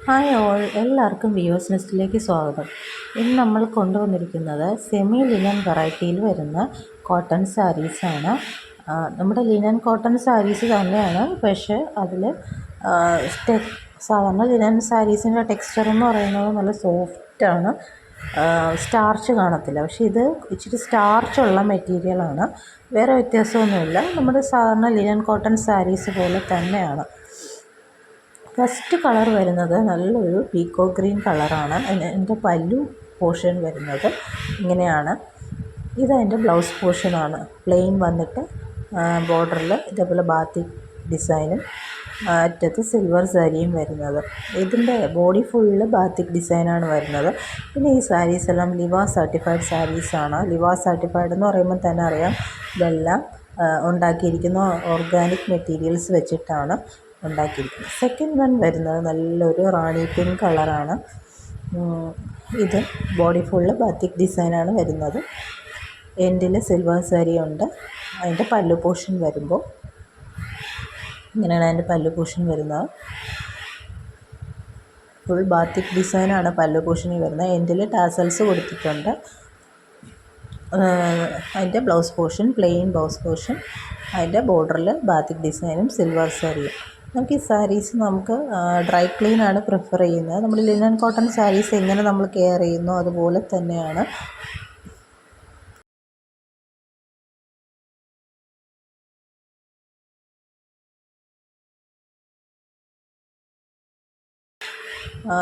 Hi all, എല്ലാവർക്കും viewers നെസ്റ്റിലേക്ക് സ്വാഗതം. ഇന്ന് നമ്മൾ കൊണ്ടുവന്നിരിക്കുന്നത് സെമി ലിനൻ വെറൈറ്റിയിൽ വരുന്ന കോട്ടൺ സാരീസാണ്. നമ്മുടെ ലിനൻ കോട്ടൺ സാരീസ് തന്നെയാണ്, പക്ഷേ അതിൽ സാധാരണ ലിനൻ സാരീസിൻ്റെ ടെക്സ്ചർ എന്ന് പറയുന്നത് നല്ല സോഫ്റ്റാണ്, സ്റ്റാർച്ച് കാണത്തില്ല. പക്ഷേ ഇത് ഇച്ചിരി സ്റ്റാർച്ചുള്ള മെറ്റീരിയലാണ്, വേറെ വ്യത്യാസമൊന്നുമില്ല. നമ്മുടെ സാധാരണ ലിനൻ കോട്ടൺ സാരീസ് പോലെ തന്നെയാണ്. ഫസ്റ്റ് കളർ വരുന്നത് നല്ലൊരു പീക്കോ ഗ്രീൻ കളറാണ്. അതിൻ്റെ പല്ലു പോർഷൻ വരുന്നത് ഇങ്ങനെയാണ്. ഇതതിൻ്റെ ബ്ലൗസ് പോർഷനാണ്. പ്ലെയിൻ വന്നിട്ട് ബോർഡറിൽ ഇതേപോലെ ബാത്തിക് ഡിസൈനും അറ്റത്ത് സിൽവർ സാരിയും വരുന്നത്. ഇതിൻ്റെ ബോഡി ഫുള്ള് ബാത്തിക് ഡിസൈനാണ് വരുന്നത്. പിന്നെ ഈ സാരീസ് എല്ലാം ലിവ സർട്ടിഫൈഡ് സാരീസാണ്. ലിവ സർട്ടിഫൈഡ് എന്ന് പറയുമ്പോൾ തന്നെ അറിയാം, ഇതെല്ലാം ഉണ്ടാക്കിയിരിക്കുന്ന ഓർഗാനിക് മെറ്റീരിയൽസ് വെച്ചിട്ടാണ് ഉണ്ടാക്കിയിരിക്കുന്നത്. സെക്കൻഡ് വൺ വരുന്നത് നല്ലൊരു റാണി പിങ്ക് കളറാണ്. ഇത് ബോഡി ഫുള്ള് ബാത്തിക് ഡിസൈനാണ് വരുന്നത്. എൻഡിൽ സിൽവർ സാരി ഉണ്ട്. അതിൻ്റെ പല്ലു പോർഷൻ വരുമ്പോൾ ഇങ്ങനെയാണ് അതിൻ്റെ പല്ലു പോർഷൻ വരുന്നത്. ഫുൾ ബാത്തിക് ഡിസൈനാണ് പല്ലു പോർഷനിൽ വരുന്നത്. എൻഡിൽ ടാസൽസ് കൊടുത്തിട്ടുണ്ട്. അതിൻ്റെ blouse portion plain blouse portion, അതിൻ്റെ ബോർഡറിൽ ബാത്തിക് ഡിസൈനും സിൽവർ സാരിയും. നമുക്ക് ഈ സാരീസ് ഡ്രൈ ക്ലീനാണ് പ്രിഫർ ചെയ്യുന്നത്. നമ്മൾ ലിനൻ കോട്ടൺ സാരീസ് എങ്ങനെ നമ്മൾ കെയർ ചെയ്യുന്നു അതുപോലെ തന്നെയാണ്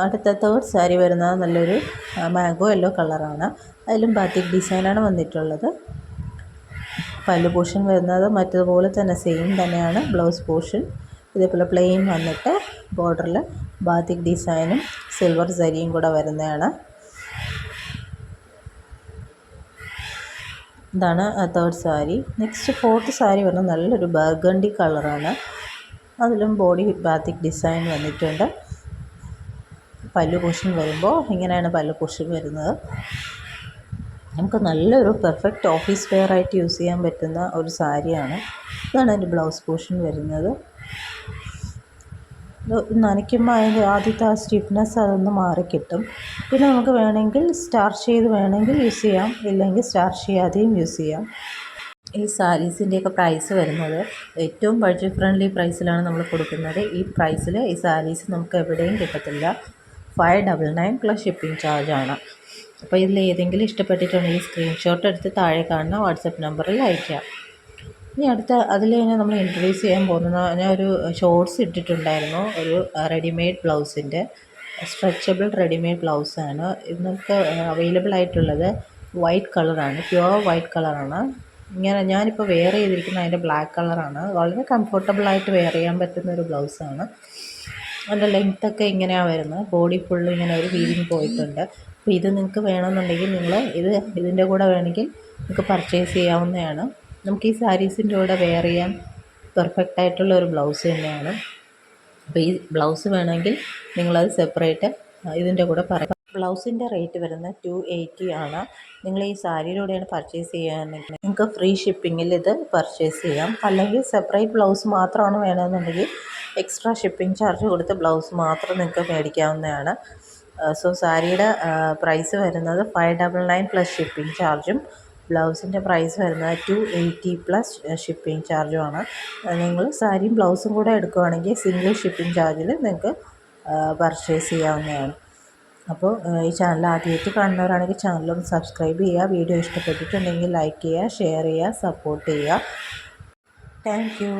അടുത്ത തേർഡ് സാരി വരുന്നത് നല്ലൊരു മാംഗോ യെല്ലോ കളറാണ്. അതിലും ബാത്തിക് ഡിസൈനാണ് വന്നിട്ടുള്ളത്. പല്ലു പോർഷൻ വരുന്നത് മറ്റതുപോലെ തന്നെ സെയിം തന്നെയാണ്. ബ്ലൗസ് പോർഷൻ ഇതേപോലെ പ്ലെയിൻ വന്നിട്ട് ബോർഡറിൽ ബാത്തിക് ഡിസൈനും സിൽവർ സാരിയും കൂടെ വരുന്നതാണ്. ഇതാണ് third sari. Next fourth sari വരുന്നത് നല്ലൊരു ബർഗണ്ടി കളറാണ്. അതിലും ബോഡി ബാത്തിക് ഡിസൈൻ വന്നിട്ടുണ്ട്. പല്ലു പോർഷൻ വരുമ്പോൾ ഇങ്ങനെയാണ് പല്ലു പോർഷൻ വരുന്നത്. നമുക്ക് നല്ലൊരു പെർഫെക്റ്റ് ഓഫീസ് വെയർ ആയിട്ട് യൂസ് ചെയ്യാൻ പറ്റുന്ന ഒരു സാരിയാണ്. ഇതാണ് അതിൻ്റെ ബ്ലൗസ് പോർഷൻ വരുന്നത്. നനയ്ക്കുമ്പോൾ അതിൻ്റെ ആദ്യത്തെ ആ സ്റ്റിഫ്നെസ് അതൊന്ന് മാറിക്കിട്ടും. പിന്നെ നമുക്ക് വേണമെങ്കിൽ സ്റ്റാർച്ച് ചെയ്ത് വേണമെങ്കിൽ യൂസ് ചെയ്യാം, ഇല്ലെങ്കിൽ സ്റ്റാർച്ച് ചെയ്യാതെയും യൂസ് ചെയ്യാം. ഈ സാരീസിൻ്റെയൊക്കെ പ്രൈസ് വരുന്നത് ഏറ്റവും ബഡ്ജറ്റ് ഫ്രണ്ട്ലി പ്രൈസിലാണ് നമ്മൾ കൊടുക്കുന്നത്. ഈ പ്രൈസിൽ ഈ സാരീസ് നമുക്ക് എവിടെയും കിട്ടത്തില്ല. 599 പ്ലസ് ഷിപ്പിംഗ് ചാർജാണ്. അപ്പോൾ ഇതിൽ ഏതെങ്കിലും ഇഷ്ടപ്പെട്ടിട്ടുണ്ടെങ്കിൽ സ്ക്രീൻഷോട്ട് എടുത്ത് താഴെ കാണുന്ന വാട്സപ്പ് നമ്പറിൽ അയയ്ക്കാം. ഇനി അതിൽ തന്നെ നമ്മൾ ഇൻട്രൊഡ്യൂസ് ചെയ്യാൻ പോകുന്നത്, ഞാൻ ഒരു ഷോർട്സ് ഇട്ടിട്ടുണ്ടായിരുന്നു, ഒരു റെഡിമെയ്ഡ് ബ്ലൗസിൻ്റെ സ്ട്രെച്ചബിൾ റെഡിമെയ്ഡ് ബ്ലൗസാണ്. ഇത് നമുക്ക് അവൈലബിൾ ആയിട്ടുള്ളത് വൈറ്റ് കളറാണ്, പ്യുവർ വൈറ്റ് കളറാണ്. ഞാനിപ്പോൾ വെയർ ചെയ്തിരിക്കുന്നത് അതിൻ്റെ ബ്ലാക്ക് കളറാണ്. വളരെ കംഫർട്ടബിളായിട്ട് വെയർ ചെയ്യാൻ പറ്റുന്ന ഒരു ബ്ലൗസാണ്. അതിൻ്റെ ലെങ്ത്തൊക്കെ ഇങ്ങനെയാണ് വരുന്നത്. ബോഡി ഫുള്ള് ഇങ്ങനെ ഒരു വീവിങ് പോയിട്ടുണ്ട്. അപ്പോൾ ഇത് നിങ്ങൾക്ക് വേണമെന്നുണ്ടെങ്കിൽ ഇതിൻ്റെ കൂടെ വേണമെങ്കിൽ നിങ്ങൾക്ക് പർച്ചേസ് ചെയ്യാവുന്നതാണ്. നമുക്ക് ഈ സാരീസിൻ്റെ കൂടെ വെയർ ചെയ്യാൻ പെർഫെക്റ്റ് ആയിട്ടുള്ള ഒരു ബ്ലൗസ് തന്നെയാണ്. അപ്പോൾ ഈ ബ്ലൗസ് വേണമെങ്കിൽ നിങ്ങളത് സെപ്പറേറ്റ് ഇതിൻ്റെ കൂടെ പറയാം. ബ്ലൗസിൻ്റെ റേറ്റ് വരുന്നത് 280 ആണ്. നിങ്ങൾ ഈ സാരിയുടെ കൂടെയാണ് പർച്ചേസ് ചെയ്യുകയാണെങ്കിൽ നിങ്ങൾക്ക് ഫ്രീ ഷിപ്പിങ്ങിൽ ഇത് പർച്ചേസ് ചെയ്യാം. അല്ലെങ്കിൽ സെപ്പറേറ്റ് ബ്ലൗസ് മാത്രമാണ് വേണമെന്നുണ്ടെങ്കിൽ എക്സ്ട്രാ ഷിപ്പിംഗ് ചാർജ് കൊടുത്ത് ബ്ലൗസ് മാത്രം നിങ്ങൾക്ക് മേടിക്കാവുന്നതാണ്. സോ സാരിയുടെ പ്രൈസ് വരുന്നത് 599 പ്ലസ് ഷിപ്പിംഗ് ചാർജും ബ്ലൗസിൻ്റെ പ്രൈസ് വരുന്നത് 280 പ്ലസ് ഷിപ്പിംഗ് ചാർജുമാണ്. നിങ്ങൾ സാരിയും ബ്ലൗസും കൂടെ എടുക്കുകയാണെങ്കിൽ സിംഗിൾ ഷിപ്പിംഗ് ചാർജിൽ നിങ്ങൾക്ക് പർച്ചേസ് ചെയ്യാവുന്നതാണ്. അപ്പോൾ ഈ ചാനൽ ആദ്യമായിട്ട് കാണുന്നവരാണെങ്കിൽ ചാനലൊന്ന് സബ്സ്ക്രൈബ് ചെയ്യുക. വീഡിയോ ഇഷ്ടപ്പെട്ടിട്ടുണ്ടെങ്കിൽ ലൈക്ക് ചെയ്യുക, ഷെയർ ചെയ്യുക, സപ്പോർട്ട് ചെയ്യുക. Thank you.